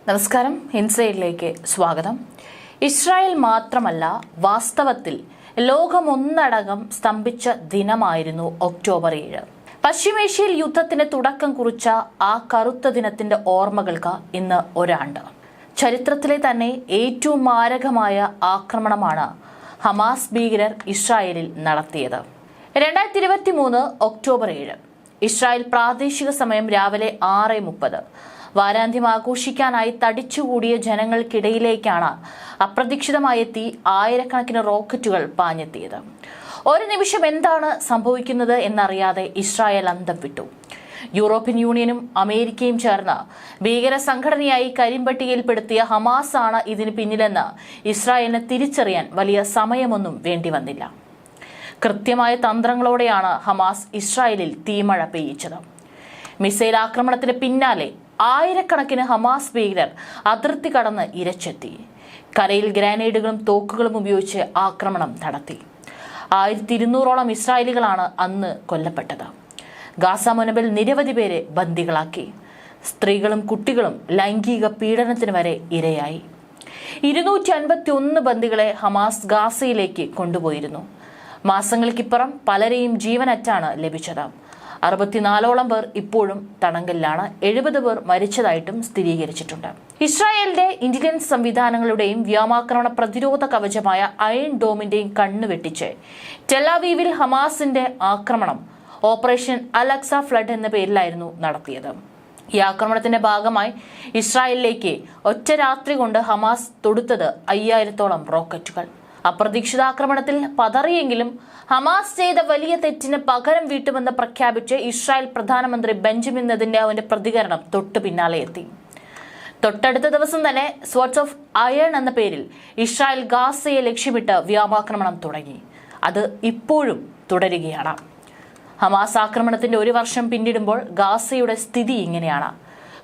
നമസ്കാരം, ഇൻസൈഡിലേക്ക് സ്വാഗതം. ഇസ്രായേൽ മാത്രമല്ല, വാസ്തവത്തിൽ ലോകമൊന്നടങ്കം സ്തംഭിച്ച ദിനമായിരുന്നു ഒക്ടോബർ 7. പശ്ചിമേഷ്യയിൽ യുദ്ധത്തിന് തുടക്കം കുറിച്ച ആ കറുത്ത ദിനത്തിന്റെ ഓർമ്മകൾക്ക് ഇന്ന് ഒരാണ്ട്. ചരിത്രത്തിലെ തന്നെ ഏറ്റവും മാരകമായ ആക്രമണമാണ് ഹമാസ് ഭീകരർ ഇസ്രായേലിൽ നടത്തിയത്. 2023 ഒക്ടോബർ 7. ഇസ്രായേൽ പ്രാദേശിക സമയം രാവിലെ 6:30. വാരാന്ത്യം ആഘോഷിക്കാനായി തടിച്ചുകൂടിയ ജനങ്ങൾക്കിടയിലേക്കാണ് അപ്രതീക്ഷിതമായി എത്തി ആയിരക്കണക്കിന് റോക്കറ്റുകൾ പാഞ്ഞെത്തിയത്. ഒരു നിമിഷം എന്താണ് സംഭവിക്കുന്നത് എന്നറിയാതെ ഇസ്രായേൽ അന്തം വിട്ടു. യൂറോപ്യൻ യൂണിയനും അമേരിക്കയും ചേർന്ന് ഭീകര സംഘടനയായി കരിമ്പട്ടികയിൽപ്പെടുത്തിയ ഹമാസ് ആണ് ഇതിന് പിന്നിലെന്ന് ഇസ്രായേലിന് തിരിച്ചറിയാൻ വലിയ സമയമൊന്നും വേണ്ടിവന്നില്ല. കൃത്യമായ തന്ത്രങ്ങളോടെയാണ് ഹമാസ് ഇസ്രായേലിൽ തീമഴ പെയ്യിച്ചത്. മിസൈൽ ആക്രമണത്തിന് പിന്നാലെ ആയിരക്കണക്കിന് ഹമാസ് ഭീകരർ അതിർത്തി കടന്ന് ഇരച്ചെത്തി. കരയിൽ ഗ്രാനേഡുകളും തോക്കുകളും ഉപയോഗിച്ച് ആക്രമണം നടത്തി. 1200ഓളം ഇസ്രായേലികളാണ് അന്ന് കൊല്ലപ്പെട്ടത്. ഗാസ മുനമ്പിൽ നിരവധി പേരെ ബന്ദികളാക്കി. സ്ത്രീകളും കുട്ടികളും ലൈംഗിക പീഡനത്തിന് വരെ ഇരയായി. 251 ബന്ദികളെ ഹമാസ് ഗാസയിലേക്ക് കൊണ്ടുപോയിരുന്നു. മാസങ്ങൾക്കിപ്പുറം പലരെയും ജീവനറ്റാണ് ലഭിച്ചത്. 64ഓളം പേർ ഇപ്പോഴും തടങ്കലിലാണ്. 70 പേർ മരിച്ചതായിട്ടും സ്ഥിരീകരിച്ചിട്ടുണ്ട്. ഇസ്രായേലിന്റെ ഇന്റലിജൻസ് സംവിധാനങ്ങളുടെയും വ്യോമാക്രമണ പ്രതിരോധ കവചമായ അയൺ ഡോമിന്റെയും കണ്ണു വെട്ടിച്ച് ടെലവീവിൽ ഹമാസിന്റെ ആക്രമണം ഓപ്പറേഷൻ അൽ-അക്സ ഫ്ലഡ് എന്ന പേരിലായിരുന്നു നടത്തിയത്. ഈ ആക്രമണത്തിന്റെ ഭാഗമായി ഇസ്രായേലിലേക്ക് ഒറ്റ രാത്രി കൊണ്ട് ഹമാസ് തൊടുത്തത് 5000ഓളം റോക്കറ്റുകൾ. അപ്രതീക്ഷിതാക്രമണത്തിൽ പതറിയെങ്കിലും ഹമാസ് ചെയ്ത വലിയ തെറ്റിന് പകരം വീട്ടുമെന്ന് പ്രഖ്യാപിച്ച് ഇസ്രായേൽ പ്രധാനമന്ത്രി ബെഞ്ചമിൻ നെതന്യാഹുവിന്റെ പ്രതികരണം തൊട്ടു പിന്നാലെ എത്തി. തൊട്ടടുത്ത ദിവസം തന്നെ സ്വർഡ്സ് ഓഫ് അയൺ എന്ന പേരിൽ ഇസ്രായേൽ ഗാസയെ ലക്ഷ്യമിട്ട് വ്യോമാക്രമണം തുടങ്ങി. അത് ഇപ്പോഴും തുടരുകയാണ്. ഹമാസ് ആക്രമണത്തിന്റെ 1 വർഷം പിന്നിടുമ്പോൾ ഗാസയുടെ സ്ഥിതി ഇങ്ങനെയാണ്.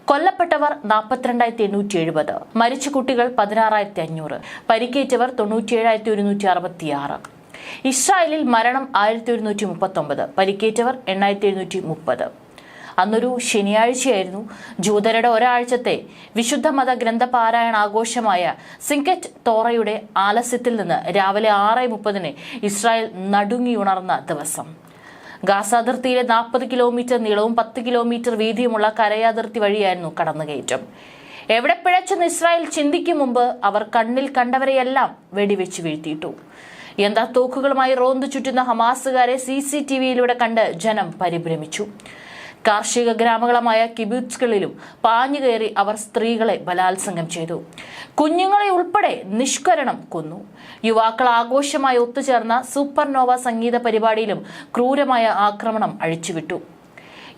കൊല്ലപ്പെട്ടവർ 42,870, മരിച്ച കുട്ടികൾ 16,500, പരിക്കേറ്റവർ 97,166. ഇസ്രായേലിൽ മരണം 1,139, പരിക്കേറ്റവർ 8,730. അന്നൊരു ശനിയാഴ്ചയായിരുന്നു. ജൂതരുടെ ഒരാഴ്ചത്തെ വിശുദ്ധ മത ഗ്രന്ഥപാരായണ ആഘോഷമായ സിങ്കറ്റ് തോറയുടെ ആലസ്യത്തിൽ നിന്ന് രാവിലെ 6:30 ഇസ്രായേൽ നടുങ്ങിയുണർന്ന ദിവസം. ഗാസ അതിർത്തിയിലെ 40 കിലോമീറ്റർ നീളവും 10 കിലോമീറ്റർ വീതിയുമുള്ള കരയാതിർത്തി വഴിയായിരുന്നു കടന്നുകയറ്റം. എവിടെ പിഴച്ചെന്ന് ഇസ്രായേൽ ചിന്തിക്കും മുമ്പ് അവർ കണ്ണിൽ കണ്ടവരെയെല്ലാം വെടിവെച്ച് വീഴ്ത്തിയിട്ടു. യന്ത്രത്തോക്കുകളുമായി റോന്തു ചുറ്റുന്ന ഹമാസുകാരെ CCTVയിലൂടെ കണ്ട് ജനം പരിഭ്രമിച്ചു. കാർഷിക ഗ്രാമങ്ങളായ കിബുട്സുകളിലും പാഞ്ഞുകയറി അവർ സ്ത്രീകളെ ബലാത്സംഗം ചെയ്തു. കുഞ്ഞുങ്ങളെ ഉൾപ്പെടെ നിഷ്കരണം കൊന്നു. യുവാക്കൾ ആഘോഷമായി ഒത്തുചേർന്ന സൂപ്പർനോവ സംഗീത പരിപാടിയിലും ക്രൂരമായ ആക്രമണം അഴിച്ചുവിട്ടു.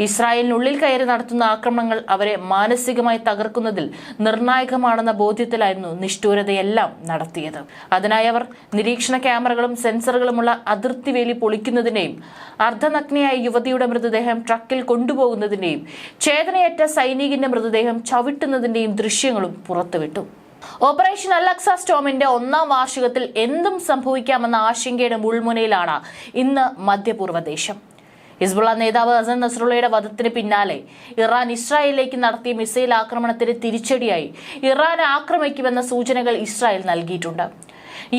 ഇസ്രായേലിനുള്ളിൽ കയറി നടത്തുന്ന ആക്രമണങ്ങൾ അവരെ മാനസികമായി തകർക്കുന്നതിൽ നിർണായകമാണെന്ന ബോധ്യത്തിലായിരുന്നു നിഷ്ഠൂരതയെല്ലാം നടത്തിയത്. അതിനായി അവർ നിരീക്ഷണ ക്യാമറകളും സെൻസറുകളുമുള്ള അതിർത്തി വേലി പൊളിക്കുന്നതിന്റെയും അർദ്ധനഗ്നയായ യുവതിയുടെ മൃതദേഹം ട്രക്കിൽ കൊണ്ടുപോകുന്നതിന്റെയും ചേതനയേറ്റ സൈനികന്റെ മൃതദേഹം ചവിട്ടുന്നതിന്റെയും ദൃശ്യങ്ങളും പുറത്തുവിട്ടു. ഓപ്പറേഷൻ അൽ-അക്സ സ്റ്റോമിന്റെ 1ാം വാർഷികത്തിൽ എന്തും സംഭവിക്കാമെന്ന ആശങ്കയുടെ മുൾമുനയിലാണ് ഇന്ന് മധ്യപൂർവ്വ ദേശം. ഹിസ്ബുള്ള നേതാവ് ഹസൻ നസ്രുള്ളയുടെ വധത്തിന് പിന്നാലെ ഇറാൻ ഇസ്രായേലിലേക്ക് നടത്തിയ മിസൈൽ ആക്രമണത്തിന് തിരിച്ചടിയായി ഇറാനെ ആക്രമിക്കുമെന്ന സൂചനകൾ ഇസ്രായേൽ നൽകിയിട്ടുണ്ട്.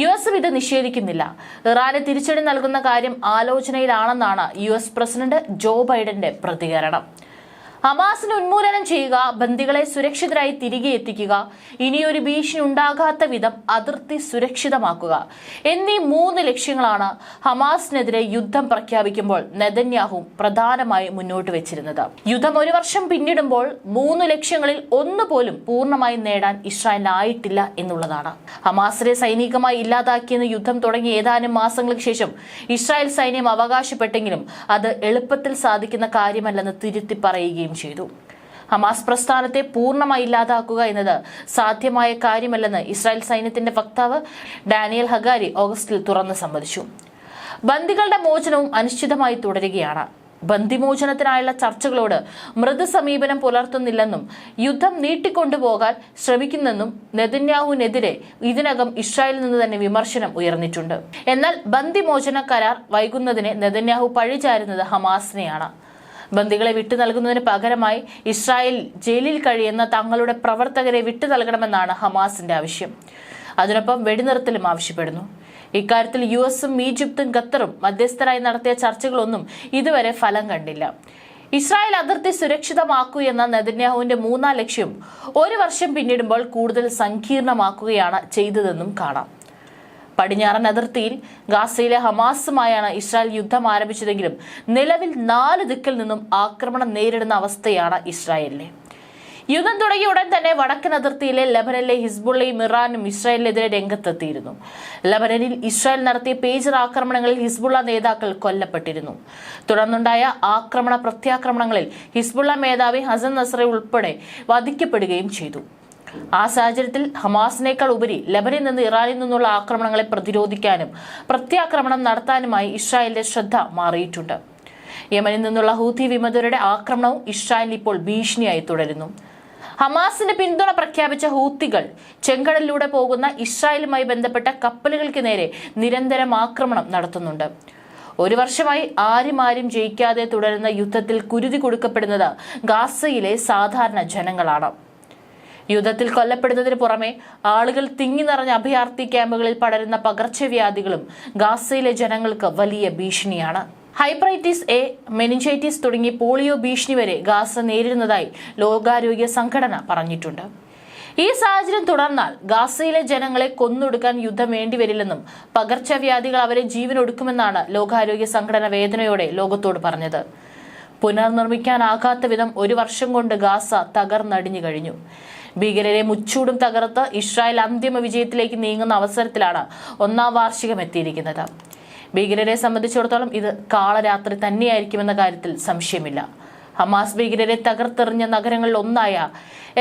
US ഇത് നിഷേധിക്കുന്നില്ല. ഇറാന് തിരിച്ചടി നൽകുന്ന കാര്യം ആലോചനയിലാണെന്നാണ് US പ്രസിഡന്റ് ജോ ബൈഡന്റെ പ്രതികരണം. ഹമാസിന് ഉന്മൂലനം ചെയ്യുക, ബന്ദികളെ സുരക്ഷിതരായി തിരികെ എത്തിക്കുക, ഇനിയൊരു ഭീഷണി ഉണ്ടാകാത്ത വിധം അതിർത്തി സുരക്ഷിതമാക്കുക എന്നീ 3 ലക്ഷ്യങ്ങളാണ് ഹമാസിനെതിരെ യുദ്ധം പ്രഖ്യാപിക്കുമ്പോൾ നെതന്യാഹു പ്രധാനമായി മുന്നോട്ട് വെച്ചിരുന്നത്. യുദ്ധം 1 വർഷം പിന്നിടുമ്പോൾ 3 ലക്ഷ്യങ്ങളിൽ 1 പോലും പൂർണ്ണമായി നേടാൻ ഇസ്രായേലിനായിട്ടില്ല എന്നുള്ളതാണ്. ഹമാസിനെ സൈനികമായി ഇല്ലാതാക്കിയെന്ന് യുദ്ധം തുടങ്ങി ഏതാനും മാസങ്ങൾക്ക് ശേഷം ഇസ്രായേൽ സൈന്യം അവകാശപ്പെട്ടെങ്കിലും അത് എളുപ്പത്തിൽ സാധിക്കുന്ന കാര്യമല്ലെന്ന് തിരുത്തി പറയുകയും ചെയ്തു. ഹമാസ് പ്രസ്ഥാനത്തെ പൂർണ്ണമായി ഇല്ലാതാക്കുക എന്നത് സാധ്യമായ കാര്യമല്ലെന്ന് ഇസ്രായേൽ സൈന്യത്തിന്റെ വക്താവ് ഡാനിയൽ ഹഗാരി ഓഗസ്റ്റിൽ തുറന്ന് സമ്മതിച്ചു. ബന്ദികളുടെ മോചനവും അനിശ്ചിതമായി തുടരുകയാണ്. ബന്ദിമോചനത്തിനായുള്ള ചർച്ചകളോട് മൃദു സമീപനം പുലർത്തുന്നില്ലെന്നും യുദ്ധം നീട്ടിക്കൊണ്ടുപോകാൻ ശ്രമിക്കുന്നെന്നും നെതന്യാഹുവിനെതിരെ ഇതിനകം ഇസ്രായേലിൽ നിന്ന് തന്നെ വിമർശനം ഉയർന്നിട്ടുണ്ട്. എന്നാൽ ബന്ദിമോചന കരാർ വൈകുന്നതിനെ നെതന്യാഹു പഴിചാരുന്നത് ഹമാസിനെയാണ്. ബന്ദികളെ വിട്ടു നൽകുന്നതിന് പകരമായി ഇസ്രായേൽ ജയിലിൽ കഴിയുന്ന തങ്ങളുടെ പ്രവർത്തകരെ വിട്ടു നൽകണമെന്നാണ് ഹമാസിന്റെ ആവശ്യം. അതിനൊപ്പം വെടിനിർത്തലും ആവശ്യപ്പെടുന്നു. ഇക്കാര്യത്തിൽ യുഎസും ഈജിപ്തും ഖത്തറും മധ്യസ്ഥരായി നടത്തിയ ചർച്ചകളൊന്നും ഇതുവരെ ഫലം കണ്ടില്ല. ഇസ്രായേൽ അതിർത്തി സുരക്ഷിതമാക്കൂ എന്ന നെതന്യാഹുവിന്റെ മൂന്നാം ലക്ഷ്യം 1 വർഷം പിന്നിടുമ്പോൾ കൂടുതൽ സങ്കീർണമാക്കുകയാണ് ചെയ്തതെന്നും കാണാം. പടിഞ്ഞാറൻ അതിർത്തിയിൽ ഗാസയിലെ ഹമാസുമായാണ് ഇസ്രായേൽ യുദ്ധം ആരംഭിച്ചതെങ്കിലും നിലവിൽ 4 ദിക്കിൽ നിന്നും ആക്രമണം നേരിടുന്ന അവസ്ഥയാണ് ഇസ്രായേലിനെ. യുദ്ധം തുടങ്ങിയ ഉടൻ തന്നെ വടക്കൻ അതിർത്തിയിലെ ലെബനനിലെ ഹിസ്ബുള്ളയും ഇറാനും ഇസ്രായേലിനെതിരെ രംഗത്തെത്തിയിരുന്നു. ലെബനനിൽ ഇസ്രായേൽ നടത്തിയ പേജർ ആക്രമണങ്ങളിൽ ഹിസ്ബുള്ള നേതാക്കൾ കൊല്ലപ്പെട്ടിരുന്നു. തുടർന്നുണ്ടായ ആക്രമണ പ്രത്യാക്രമണങ്ങളിൽ ഹിസ്ബുള്ള മേധാവി ഹസൻ നസ്ര ഉൾപ്പെടെ വധിക്കപ്പെടുകയും ചെയ്തു. ആ സാഹചര്യത്തിൽ ഹമാസിനേക്കാൾ ഉപരി ലെബനിൽ നിന്ന് ഇറാനിൽ നിന്നുള്ള ആക്രമണങ്ങളെ പ്രതിരോധിക്കാനും പ്രത്യാക്രമണം നടത്താനുമായി ഇസ്രായേലിന്റെ ശ്രദ്ധ മാറിയിട്ടുണ്ട്. യമനിൽ നിന്നുള്ള ഹൂത്തി വിമതരുടെ ആക്രമണവും ഇസ്രായേലിൽ ഇപ്പോൾ ഭീഷണിയായി തുടരുന്നു. ഹമാസിന് പിന്തുണ പ്രഖ്യാപിച്ച ഹൂത്തികൾ ചെങ്കടലിലൂടെ പോകുന്ന ഇസ്രായേലുമായി ബന്ധപ്പെട്ട കപ്പലുകൾക്ക് നേരെ നിരന്തരം ആക്രമണം നടത്തുന്നുണ്ട്. 1 വർഷമായി ആരും ജയിക്കാതെ തുടരുന്ന യുദ്ധത്തിൽ കുരുതി കൊടുക്കപ്പെടുന്നത് ഗാസയിലെ സാധാരണ ജനങ്ങളാണ്. യുദ്ധത്തിൽ കൊല്ലപ്പെടുന്നതിന് പുറമെ ആളുകൾ തിങ്ങി നിറഞ്ഞ അഭയാർത്ഥി ക്യാമ്പുകളിൽ പടരുന്ന പകർച്ചവ്യാധികളും ഗാസയിലെ ജനങ്ങൾക്ക് വലിയ ഭീഷണിയാണ്. ഹൈപ്പറൈറ്റിസ് എ, മെനിഞ്ചൈറ്റിസ് തുടങ്ങി പോളിയോ ഭീഷണി വരെ ഗാസ നേരിടുന്നതായി ലോകാരോഗ്യ സംഘടന പറഞ്ഞിട്ടുണ്ട്. ഈ സാഹചര്യം തുടർന്നാൽ ഗാസയിലെ ജനങ്ങളെ കൊന്നൊടുക്കാൻ യുദ്ധം വേണ്ടിവരില്ലെന്നും പകർച്ചവ്യാധികൾ അവരെ ജീവനൊടുക്കുമെന്നാണ് ലോകാരോഗ്യ സംഘടന വേദനയോടെ ലോകത്തോട് പറഞ്ഞത്. പുനർനിർമ്മിക്കാനാകാത്ത വിധം 1 വർഷം കൊണ്ട് ഗാസ തകർന്നടിഞ്ഞു കഴിഞ്ഞു. ഭീകരരെ മുച്ചൂടും തകർത്ത് ഇസ്രായേൽ അന്തിമ വിജയത്തിലേക്ക് നീങ്ങുന്ന അവസരത്തിലാണ് 1ാം വാർഷികം എത്തിയിരിക്കുന്നത്. ഭീകരരെ സംബന്ധിച്ചിടത്തോളം ഇത് കാളരാത്രി തന്നെയായിരിക്കുമെന്ന കാര്യത്തിൽ സംശയമില്ല. ഹമാസ് ഭീകരരെ തകർത്തെറിഞ്ഞ നഗരങ്ങളിൽ ഒന്നായ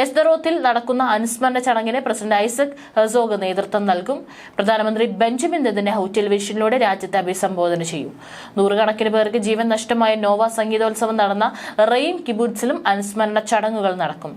എസ്ദറോത്തിൽ നടക്കുന്ന അനുസ്മരണ ചടങ്ങിന് പ്രസിഡന്റ് ഐസക് ഹെർസോഗ് നേതൃത്വം നൽകും. പ്രധാനമന്ത്രി ബെഞ്ചമിൻ നെതന്യാഹു ടെലിവിഷനിലൂടെ രാജ്യത്തെ അഭിസംബോധന ചെയ്യും. 100 കണക്കിന് പേർക്ക് ജീവൻ നഷ്ടമായ നോവ സംഗീതോത്സവം നടന്ന റെയിം കിബുട്സിലും അനുസ്മരണ ചടങ്ങുകൾ നടക്കും.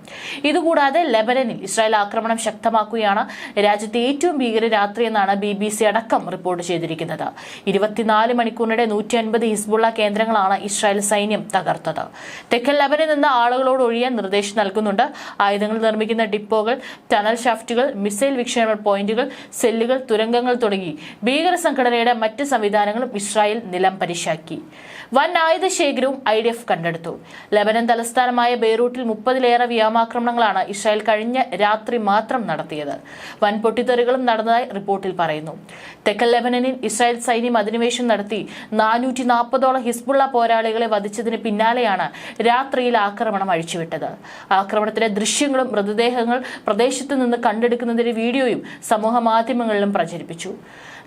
ഇതുകൂടാതെ ലെബനനിൽ ഇസ്രായേൽ ആക്രമണം ശക്തമാക്കുകയാണ്. രാജ്യത്തെ ഏറ്റവും ഭീകര രാത്രിയെന്നാണ് BBC അടക്കം റിപ്പോർട്ട് ചെയ്തിരിക്കുന്നത്. 24 മണിക്കൂറിനിടെ 150 ഹിസ്ബുള്ള കേന്ദ്രങ്ങളാണ് ഇസ്രായേൽ സൈന്യം തകർത്തത്. തെക്കൻ ലെബനിൽ നിന്ന് ആളുകളോട് ഒഴിയാൻ നിർദ്ദേശം നൽകുന്നുണ്ട്. ആയുധങ്ങൾ നിർമ്മിക്കുന്ന ഡിപ്പോകൾ, ടണൽ ഷാഫ്റ്റുകൾ, മിസൈൽ വിക്ഷേപണ പോയിന്റുകൾ, സെല്ലുകൾ, തുരങ്കങ്ങൾ തുടങ്ങി ഭീകര സംഘടനയുടെ മറ്റ് സംവിധാനങ്ങളും ഇസ്രായേൽ നിലം പരിശാക്കി. വൻ ആയുധ ശേഖരവും IDF കണ്ടെടുത്തു. ലെബനൻ തലസ്ഥാനമായ ബെയ്റൂട്ടിൽ 30-ലേറെ വ്യോമാക്രമണങ്ങളാണ് ഇസ്രായേൽ കഴിഞ്ഞ രാത്രി മാത്രം നടത്തിയത്. വൻ പൊട്ടിത്തെറികളും നടന്നതായി റിപ്പോർട്ടിൽ പറയുന്നു. തെക്കൻ ലെബനനിൽ ഇസ്രായേൽ സൈന്യം അധിനിവേശം നടത്തി 440ഓളം ഹിസ്ബുള്ള പോരാളികളെ വധിച്ചതിന് പിന്നാലെയാണ് രാത്രിയിൽ ആക്രമണം അഴിച്ചുവിട്ടത്. ആക്രമണത്തിന്റെ ദൃശ്യങ്ങളും മൃതദേഹങ്ങൾ പ്രദേശത്ത് നിന്ന് കണ്ടെടുക്കുന്നതിന്റെ വീഡിയോയും സമൂഹ മാധ്യമങ്ങളിലും പ്രചരിപ്പിച്ചു.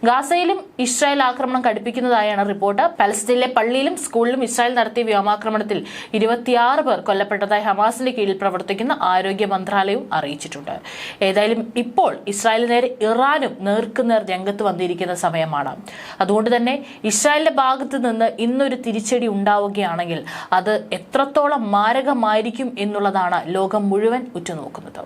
ഗാസയിലും ഇസ്രായേൽ ആക്രമണം കടുപ്പിക്കുന്നതായാണ് റിപ്പോർട്ട്. പലസ്തീനിലെ പള്ളിയിലും സ്കൂളിലും ഇസ്രായേൽ നടത്തിയ വ്യോമാക്രമണത്തിൽ 26 പേർ കൊല്ലപ്പെട്ടതായി ഹമാസിന്റെ കീഴിൽ പ്രവർത്തിക്കുന്ന ആരോഗ്യ മന്ത്രാലയവും അറിയിച്ചിട്ടുണ്ട്. ഏതായാലും ഇപ്പോൾ ഇസ്രായേലിന് നേരെ ഇറാനും നേർക്കുനേർ രംഗത്ത് വന്നിരിക്കുന്ന സമയമാണ്. അതുകൊണ്ട് തന്നെ ഇസ്രായേലിന്റെ ഭാഗത്ത് നിന്ന് ഇന്നൊരു തിരിച്ചടി ഉണ്ടാവുകയാണെങ്കിൽ അത് എത്രത്തോളം മാരകമായിരിക്കും എന്നുള്ളതാണ് ലോകം മുഴുവൻ ഉറ്റുനോക്കുന്നത്.